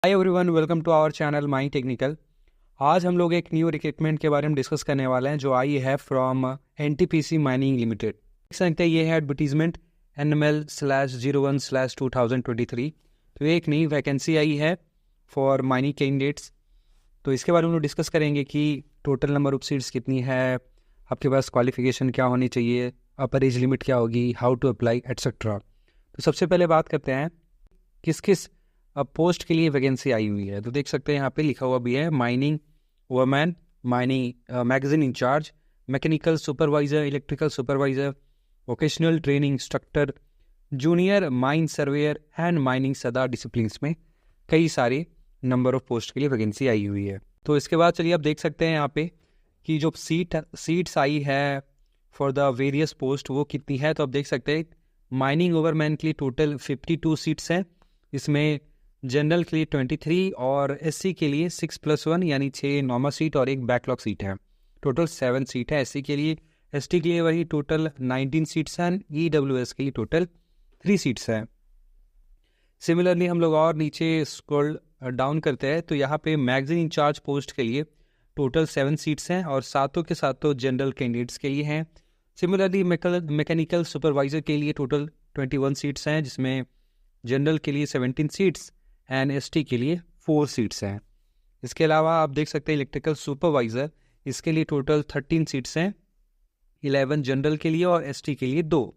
Hi everyone, welcome to our channel My Technical. आज हम लोग एक न्यू रिक्रूटमेंट के बारे में डिस्कस करने वाले हैं जो आई है फ्रॉम एनटीपीसी माइनिंग लिमिटेड। देख सकते हैं ये है एडवर्टीजमेंट NML/01/2023। तो एक नई वैकेंसी आई है फॉर माइनिंग कैंडिडेट्स। तो इसके बारे में हम लोग डिस्कस करेंगे कि टोटल नंबर ऑफ सीट्स कितनी है, आपके पास क्वालिफिकेशन क्या होनी चाहिए, अपर एज लिमिट क्या होगी, हाउ टू अप्लाई एट्सेट्रा। तो सबसे पहले बात करते हैं किस किस अब पोस्ट के लिए वैकेंसी आई हुई है। तो देख सकते हैं यहाँ पे लिखा हुआ भी है mining women, mining magazine incharge, mechanical supervisor, electrical supervisor, vocational training instructor, junior mine surveyor and mining सदा डिसिप्लिन्स में कई सारे नंबर ऑफ पोस्ट के लिए वैकेंसी आई हुई है। तो इसके बाद चलिए आप देख सकते हैं यहाँ पे कि जो सीट्स आई है फॉर द वेरियस पोस्ट वो कितनी है। तो आप देख सकते हैं माइनिंग ओवरमैन के लिए टोटल 52 सीट्स हैं। इसमें जनरल के लिए 23 और एससी के लिए 6+1 यानी 6 नॉर्मल सीट और एक बैकलॉग सीट है। टोटल 7 सीट है एससी के लिए। एसटी के लिए वही टोटल 19 सीट्स हैं। ईडब्ल्यूएस के लिए टोटल 3 सीट्स हैं। सिमिलरली हम लोग और नीचे स्क्रॉल डाउन करते हैं तो यहाँ पे मैगजीन इंचार्ज पोस्ट के लिए टोटल 7 सीट्स हैं और सातों के सातों जनरल कैंडिडेट्स के लिए हैं। सिमिलरली मैकेनिकल सुपरवाइजर के लिए टोटल 21 सीट्स हैं, जिसमें जनरल के लिए 17 सीट्स एंड एसटी के लिए 4 सीट्स हैं। इसके अलावा आप देख सकते हैं इलेक्ट्रिकल सुपरवाइज़र, इसके लिए टोटल 13 सीट्स हैं, 11 जनरल के लिए और एसटी के लिए 2।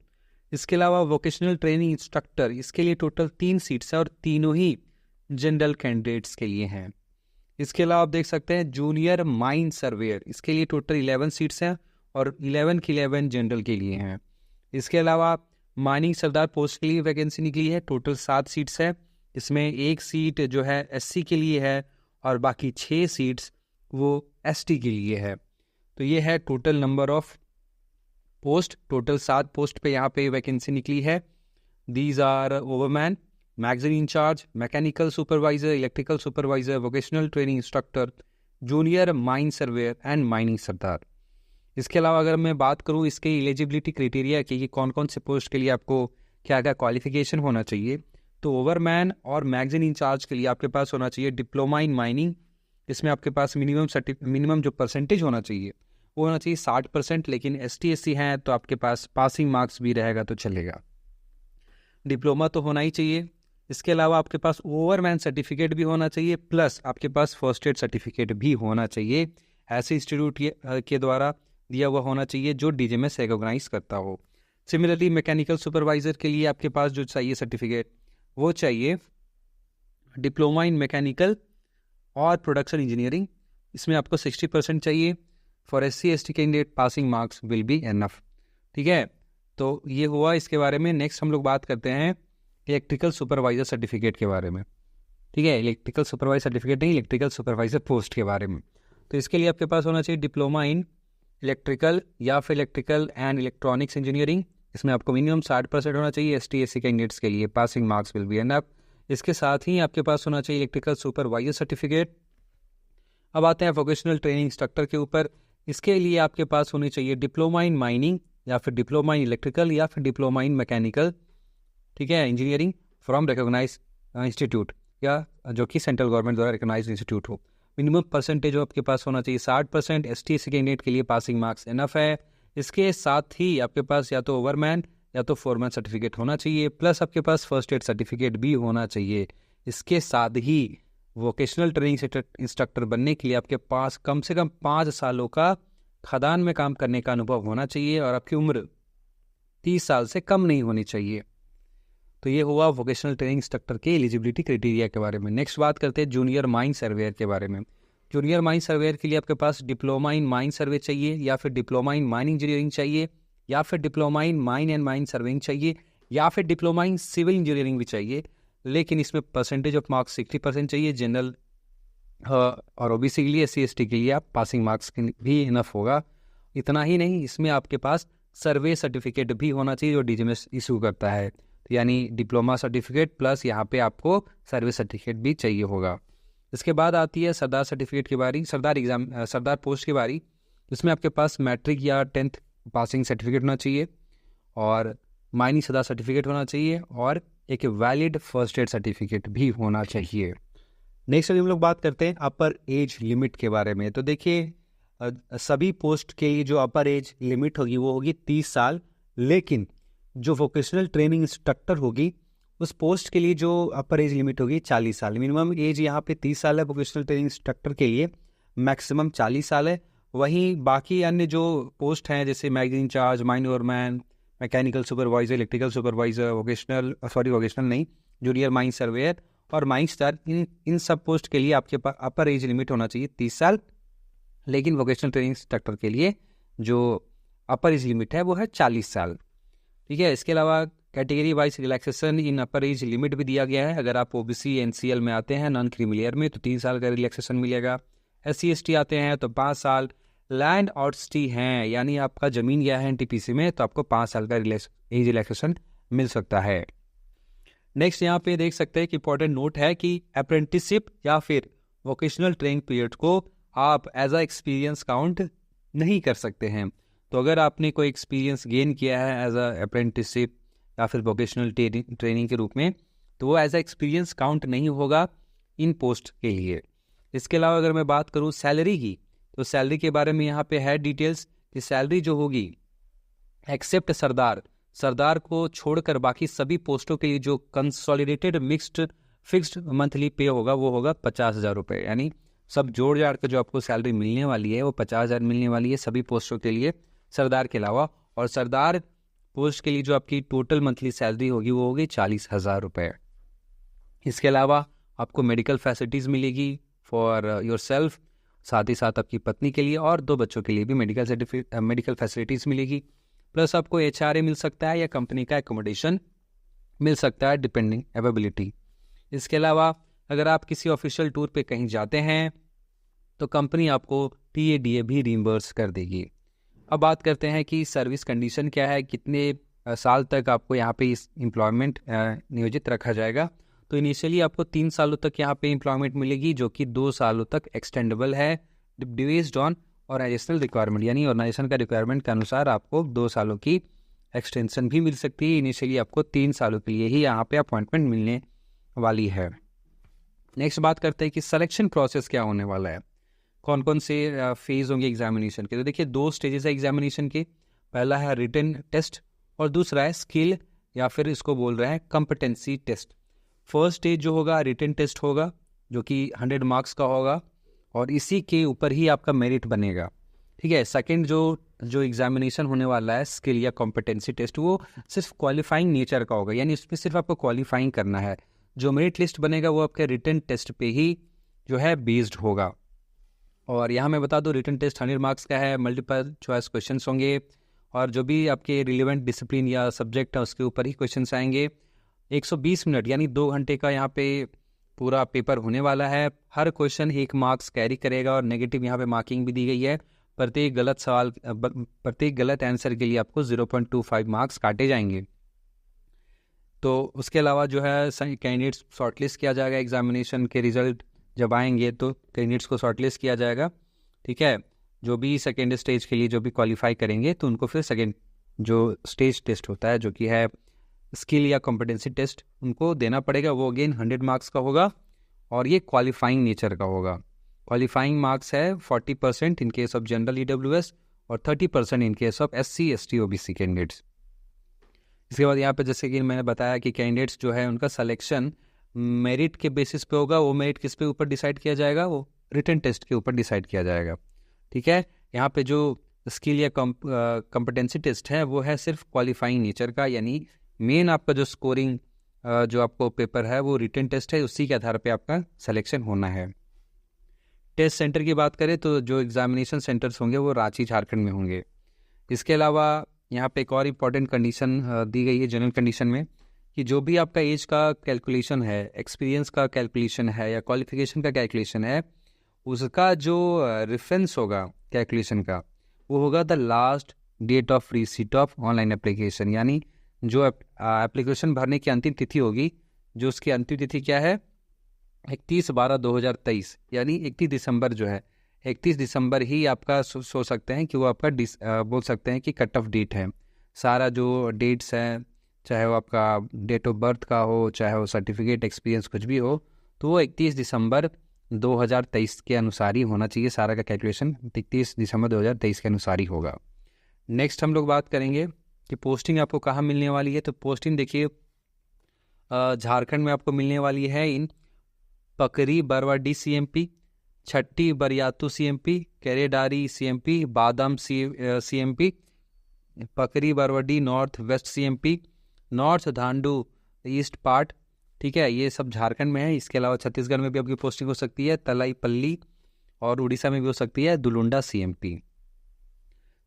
इसके अलावा वोकेशनल ट्रेनिंग इंस्ट्रक्टर, इसके लिए टोटल 3 सीट्स हैं और तीनों ही जनरल कैंडिडेट्स के लिए हैं। इसके अलावा आप देख सकते हैं जूनियर माइन सर्वेयर, इसके लिए टोटल 11 सीट्स हैं और 11 की 11 जनरल के लिए हैं। इसके अलावा माइनिंग सरदार पोस्ट के लिए वैकेंसी निकली है, टोटल 7 सीट्स है। इसमें एक सीट जो है एससी के लिए है और बाकी 6 सीट्स वो एसटी के लिए है। तो ये है total number of post. Total 7 post पे यहाँ पे वैकेंसी निकली है। These are overman, magazine incharge, mechanical supervisor, electrical supervisor, vocational training instructor, junior mine surveyor and mining sardar. इसके अलावा अगर मैं बात करूँ इसके एलिजिबिलिटी क्राइटेरिया की कौन कौन से पोस्ट के लिए आपको क्या क्या क्वालिफिकेशन होना चाहिए, तो ओवरमैन और मैगजीन इंचार्ज के लिए आपके पास होना चाहिए डिप्लोमा इन माइनिंग। इसमें आपके पास मिनिमम जो परसेंटेज होना चाहिए वो होना चाहिए 60%, लेकिन ST/SC हैं तो आपके पास पासिंग मार्क्स भी रहेगा तो चलेगा। डिप्लोमा तो होना ही चाहिए। इसके अलावा आपके पास ओवरमैन सर्टिफिकेट भी होना चाहिए, प्लस आपके पास फर्स्ट एड सर्टिफिकेट भी होना चाहिए। ऐसे इंस्टीट्यूट के द्वारा दिया हुआ होना चाहिए जो DGMS रिकॉग्नाइज करता हो। सिमिलरली मैकेनिकल सुपरवाइजर के लिए आपके पास जो चाहिए सर्टिफिकेट वो चाहिए डिप्लोमा इन मैकेनिकल और प्रोडक्शन इंजीनियरिंग। इसमें आपको 60% चाहिए। For SC/ST candidate passing marks will be enough. ठीक है, तो ये हुआ इसके बारे में। नेक्स्ट हम लोग बात करते हैं इलेक्ट्रिकल सुपरवाइजर सर्टिफिकेट के बारे में। ठीक है, इलेक्ट्रिकल सुपरवाइजर सर्टिफिकेट नहीं, इलेक्ट्रिकल सुपरवाइजर पोस्ट के बारे में। तो इसके लिए आपके पास होना चाहिए डिप्लोमा इन इलेक्ट्रिकल या फिर इलेक्ट्रिकल एंड इलेक्ट्रॉनिक्स इंजीनियरिंग। इसमें आपको मिनिमम 60% होना चाहिए। ST/SC कैंडिडेट्स के लिए passing marks will be enough. इसके साथ ही आपके पास होना चाहिए इलेक्ट्रिकल सुपरवाइजर सर्टिफिकेट। अब आते हैं वोकेशनल ट्रेनिंग इंस्ट्रक्टर के ऊपर। इसके लिए आपके पास होनी चाहिए डिप्लोमा इन माइनिंग या फिर डिप्लोमा इन इलेक्ट्रिकल या फिर डिप्लोमा इन मैकेनिकल, ठीक है, इंजीनियरिंग फ्रॉम रिकॉग्नाइज इंस्टीट्यूट या जो कि सेंट्रल गवर्नमेंट द्वारा रिकॉग्नाइज इंस्टीट्यूट हो। मिनिमम परसेंटेज आपके पास होना चाहिए 60%। ST/SC कैंडिडेट के लिए पासिंग मार्क्स इनफ है। इसके साथ ही आपके पास या तो ओवरमैन या तो फोरमैन सर्टिफिकेट होना चाहिए, प्लस आपके पास फर्स्ट एड सर्टिफिकेट भी होना चाहिए। इसके साथ ही वोकेशनल ट्रेनिंग इंस्ट्रक्टर बनने के लिए आपके पास कम से कम 5 सालों का खदान में काम करने का अनुभव होना चाहिए और आपकी उम्र 30 साल से कम नहीं होनी चाहिए। तो ये हुआ वोकेशनल ट्रेनिंग इंस्ट्रक्टर के एलिजिबिलिटी क्राइटेरिया के बारे में। नेक्स्ट बात करते हैं जूनियर माइन सर्वेयर के बारे में। जूनियर माइन सर्वेयर के लिए आपके पास डिप्लोमा इन माइन सर्वे चाहिए या फिर डिप्लोमा इन माइन इंजीनियरिंग चाहिए या फिर diploma in mine and mine surveying चाहिए या फिर डिप्लोमा इन सिविल इंजीनियरिंग भी चाहिए। लेकिन इसमें परसेंटेज ऑफ मार्क्स 60% चाहिए। जनरल और OBC के लिए, SC/ST के लिए आप पासिंग मार्क्स भी इनफ होगा। इतना ही नहीं, इसमें आपके पास सर्वे सर्टिफिकेट भी होना चाहिए जो DGMS इशू करता है। तो यानी डिप्लोमा सर्टिफिकेट प्लस यहाँ पे आपको सर्वे सर्टिफिकेट भी चाहिए होगा। इसके बाद आती है सरदार सर्टिफिकेट की बारी, सरदार पोस्ट की बारी। इसमें आपके पास मैट्रिक या 10th पासिंग सर्टिफिकेट होना चाहिए और माइनिंग सरदार सर्टिफिकेट होना चाहिए और एक वैलिड फर्स्ट एड सर्टिफिकेट भी होना चाहिए। नेक्स्ट अभी हम लोग बात करते हैं अपर एज लिमिट के बारे में। तो देखिए सभी पोस्ट के लिए जो अपर एज लिमिट होगी वो होगी 30 साल, लेकिन जो वोकेशनल ट्रेनिंग इंस्ट्रक्टर होगी उस पोस्ट के लिए जो अपर एज लिमिट होगी 40 साल। मिनिमम एज यहाँ पे 30 साल है वोकेशनल ट्रेनिंग इंस्ट्रक्टर के लिए, मैक्सिमम 40 साल है। वहीं बाकी अन्य जो पोस्ट हैं जैसे magazine incharge, mine overman, mechanical supervisor, electrical supervisor, vocational नहीं, जूनियर माइन सर्वेयर और माइन स्टार, इन सब पोस्ट के लिए आपके पास अपर एज लिमिट होना चाहिए 30 साल, लेकिन वोकेशनल ट्रेनिंग इंस्ट्रक्टर के लिए जो अपर एज लिमिट है वो है 40 साल। ठीक है, इसके अलावा कैटेगरी वाइज रिलैक्सेशन इन अपर एज लिमिट भी दिया गया है। अगर आप ओबीसी एनसीएल में आते हैं, नॉन क्रीमिलियर में, तो 3 साल का रिलैक्सेशन मिलेगा। SC ST आते हैं तो 5 साल, लैंड और सिटी हैं यानी आपका ज़मीन गया है एनटीपीसी में तो आपको 5 साल का एज रिलैक्सेशन मिल सकता है। नेक्स्ट यहाँ पे देख सकते हैं कि इंपॉर्टेंट नोट है कि अप्रेंटिसशिप या फिर वोकेशनल ट्रेनिंग पीरियड को आप एज अ एक्सपीरियंस काउंट नहीं कर सकते हैं। तो अगर आपने कोई एक्सपीरियंस गेन किया है एज अ अप्रेंटिसशिप या फिर वोकेशनल ट्रेनिंग के रूप में, तो वो एज अ एक्सपीरियंस काउंट नहीं होगा इन पोस्ट के लिए। इसके अलावा अगर मैं बात करूँ सैलरी की, तो सैलरी के बारे में यहाँ पे है डिटेल्स कि सैलरी जो होगी एक्सेप्ट सरदार को छोड़कर बाकी सभी पोस्टों के लिए जो कंसोलिडेटेड मिक्स्ड फिक्स्ड मंथली पे होगा वो होगा 50,000 रुपये। यानी सब जोड़ जाड़ कर जो आपको सैलरी मिलने वाली है वो 50,000 मिलने वाली है सभी पोस्टों के लिए, सरदार के अलावा। और सरदार पोस्ट के लिए जो आपकी टोटल मंथली सैलरी होगी वो होगी 40,000 रुपये। इसके अलावा आपको मेडिकल फैसिलिटीज़ मिलेगी फॉर योर सेल्फ, साथ ही साथ आपकी पत्नी के लिए और 2 बच्चों के लिए भी मेडिकल फैसिलिटीज़ मिलेगी। प्लस आपको HRA मिल सकता है या कंपनी का एकोमोडेशन मिल सकता है डिपेंडिंग अवेबिलिटी। इसके अलावा अगर आप किसी ऑफिशियल टूर पे कहीं जाते हैं तो कंपनी आपको TADA भी रिम्बर्स कर देगी। अब बात करते हैं कि सर्विस कंडीशन क्या है, कितने साल तक आपको यहाँ पे इस एम्प्लॉयमेंट नियोजित रखा जाएगा। तो इनिशियली आपको 3 सालों तक यहाँ पे एम्प्लॉयमेंट मिलेगी जो कि 2 सालों तक एक्सटेंडेबल है बेस्ड ऑन ऑर्गेनाइजेशनल रिक्वायरमेंट, यानी ऑर्गेनाइजेशन का रिक्वायरमेंट के अनुसार आपको 2 सालों की एक्सटेंशन भी मिल सकती है। इनिशियली आपको 3 सालों के लिए ही यहाँ पे अपॉइंटमेंट मिलने वाली है। नेक्स्ट बात करते हैं कि सिलेक्शन प्रोसेस क्या होने वाला है, कौन कौन से फेज होंगे एग्जामिनेशन के। तो देखिए 2 स्टेजेस है एग्जामिनेशन के, पहला है रिटन टेस्ट और दूसरा है स्किल या फिर इसको बोल रहे हैं कॉम्पिटेंसी टेस्ट। फर्स्ट स्टेज जो होगा रिटन टेस्ट होगा जो कि 100 मार्क्स का होगा और इसी के ऊपर ही आपका मेरिट बनेगा। ठीक है, सेकंड जो एग्जामिनेशन होने वाला है स्किल या कॉम्पिटेंसी टेस्ट वो सिर्फ क्वालिफाइंग नेचर का होगा, यानी उसमें सिर्फ आपको क्वालिफाइंग करना है। जो मेरिट लिस्ट बनेगा वो आपके रिटन टेस्ट पे ही जो है बेस्ड होगा। और यहाँ मैं बता दूँ रिटन टेस्ट 100 मार्क्स का है, मल्टीपल चॉइस क्वेश्चन होंगे और जो भी आपके रिलेवेंट डिसिप्लिन या सब्जेक्ट है उसके ऊपर ही क्वेश्चन आएंगे। 120 मिनट यानी 2 घंटे का यहाँ पे पूरा पेपर होने वाला है। हर क्वेश्चन 1 मार्क्स कैरी करेगा और नेगेटिव यहाँ पे मार्किंग भी दी गई है। प्रत्येक गलत आंसर के लिए आपको 0.25 मार्क्स काटे जाएंगे। तो उसके अलावा जो है कैंडिडेट्स शॉर्टलिस्ट किया जाएगा, एग्जामिनेशन के रिजल्ट जब आएंगे तो कैंडिडेट्स को शॉर्टलिस्ट किया जाएगा। ठीक है, जो भी सेकेंड स्टेज के लिए जो भी क्वालिफाई करेंगे तो उनको फिर सेकेंड जो स्टेज टेस्ट होता है जो कि है स्किल या कॉम्पिटेंसी टेस्ट उनको देना पड़ेगा। वो अगेन 100 मार्क्स का होगा और ये क्वालिफाइंग नेचर का होगा। क्वालिफाइंग मार्क्स है 40% in case of general EWS और 30% in case of SC ST OBC candidates. इसके बाद यहाँ पे जैसे कि मैंने बताया कि कैंडिडेट्स जो है उनका सिलेक्शन मेरिट के बेसिस पे होगा। वो मेरिट किस पे ऊपर डिसाइड किया जाएगा, वो रिटन टेस्ट के ऊपर डिसाइड किया जाएगा। ठीक है, यहाँ पे जो स्किल या कॉम्पिटेंसी टेस्ट है वो है सिर्फ क्वालिफाइंग नेचर का, यानी मेन आपका जो स्कोरिंग जो आपको पेपर है वो रिटन टेस्ट है, उसी के आधार पे आपका सिलेक्शन होना है। टेस्ट सेंटर की बात करें तो जो एग्जामिनेशन सेंटर्स होंगे वो रांची झारखंड में होंगे। इसके अलावा यहाँ पे एक और इम्पॉर्टेंट कंडीशन दी गई है जनरल कंडीशन में कि जो भी आपका एज का कैलकुलेशन है, एक्सपीरियंस का कैलकुलेशन है या क्वालिफिकेशन का कैलकुलेशन है, उसका जो रेफरेंस होगा कैलकुलेशन का वो होगा the last date of receipt of online application. यानी जो एप्लीकेशन भरने की अंतिम तिथि होगी, जो उसकी अंतिम तिथि क्या है 31/12/2023, यानी 31 दिसंबर जो है 31 दिसंबर ही आपका सोच सकते हैं कि वो आपका बोल सकते हैं कि कट ऑफ डेट है। सारा जो डेट्स हैं, चाहे वो आपका डेट ऑफ बर्थ का हो, चाहे वो सर्टिफिकेट एक्सपीरियंस कुछ भी हो, तो वो 31 दिसंबर 2023 के अनुसार ही होना चाहिए। सारा का कैलकुलेशन 31 दिसंबर 2023 के अनुसार ही होगा। नेक्स्ट हम लोग बात करेंगे कि पोस्टिंग आपको कहाँ मिलने वाली है। तो पोस्टिंग देखिए झारखंड में आपको मिलने वाली है इन Pakri Barwadi CMP, Chatti Bariatu CMP, Keredari CMP, Badam CMP, Pakri Barwadi north west CMP, north Dhandu east part, ठीक है, ये सब झारखंड में है। इसके अलावा छत्तीसगढ़ में भी आपकी पोस्टिंग हो सकती है तलाईपल्ली, और उड़ीसा में भी हो सकती है दुलुंडा CMP।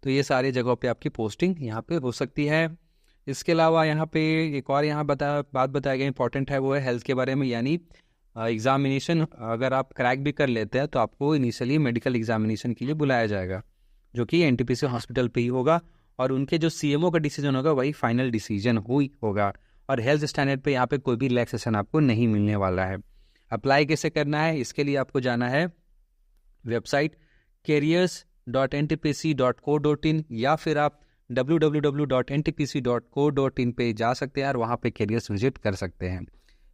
तो ये सारी जगहों पे आपकी पोस्टिंग यहाँ पे हो सकती है। इसके अलावा यहाँ पे एक और बात बताया गया इंपॉर्टेंट है, वो है हेल्थ के बारे में, यानी एग्जामिनेशन अगर आप क्रैक भी कर लेते हैं तो आपको इनिशियली मेडिकल एग्जामिनेशन के लिए बुलाया जाएगा, जो कि NTPC हॉस्पिटल पे ही होगा, और उनके जो CMO का डिसीजन होगा वही फाइनल डिसीजन होगा। और हेल्थ स्टैंडर्ड पे यहाँ पे कोई भी रिलैक्सेशन आपको नहीं मिलने वाला है। अप्लाई कैसे करना है, इसके लिए आपको जाना है वेबसाइट careers.ntpc.co.in, या फिर आप www.ntpc.co.in पे जा सकते हैं और वहाँ पे कैरियर्स विजिट कर सकते हैं।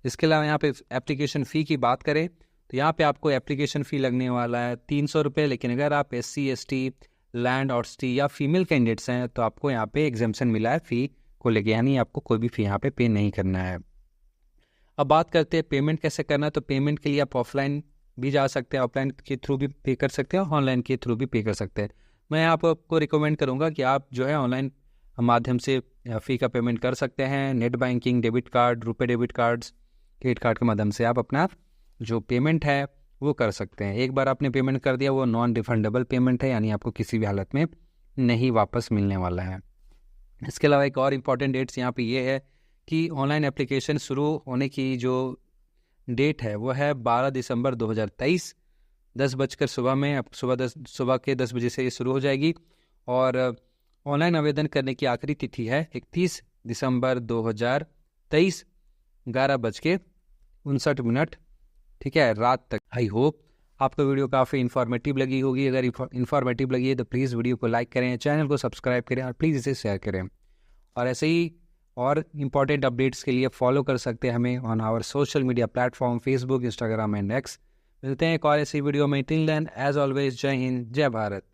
इसके अलावा यहाँ पे एप्लीकेशन फ़ी की बात करें तो यहाँ पे आपको एप्लीकेशन फ़ी लगने वाला है 300 रुपये, लेकिन अगर आप SC ST लैंड और ST या फीमेल कैंडिडेट्स हैं तो आपको यहाँ पे एग्जाम्पशन मिला है फ़ी को लेके, यानी आपको कोई भी फ़ी यहाँ पे नहीं करना है। अब बात करते हैं पेमेंट कैसे करना है। तो पेमेंट के लिए आप ऑफलाइन भी जा सकते हैं, ऑफलाइन के थ्रू भी पे कर सकते हैं, ऑनलाइन के थ्रू भी पे कर सकते हैं। मैं आपको रिकमेंड करूंगा कि आप जो है ऑनलाइन माध्यम से फ़ी का पेमेंट कर सकते हैं। नेट बैंकिंग, डेबिट कार्ड, रुपए डेबिट कार्ड्स, क्रेडिट कार्ड के माध्यम से आप अपना जो पेमेंट है वो कर सकते हैं। एक बार आपने पेमेंट कर दिया वो नॉन रिफंडेबल पेमेंट है, यानी आपको किसी भी हालत में नहीं वापस मिलने वाला है। इसके अलावा एक और इम्पॉर्टेंट डेट्स यहाँ पे ये है कि ऑनलाइन एप्लीकेशन शुरू होने की जो डेट है वो है 12 दिसंबर 2023, 10 बजकर सुबह में, सुबह के 10 बजे से ये शुरू हो जाएगी। और ऑनलाइन आवेदन करने की आखिरी तिथि है 31 दिसंबर 2023, 11:59, ठीक है, रात तक। आई होप आपको वीडियो काफ़ी इन्फॉर्मेटिव लगी होगी। अगर इन्फॉर्मेटिव लगी है तो प्लीज़ वीडियो को लाइक करें, चैनल को सब्सक्राइब करें और प्लीज़ इसे शेयर करें। और ऐसे ही और इम्पॉर्टेंट अपडेट्स के लिए फॉलो कर सकते हैं हमें on our social media platform Facebook, Instagram and X। मिलते हैं एक और ऐसी वीडियो में। टिल देन एज ऑलवेज, जय हिंद, जय भारत।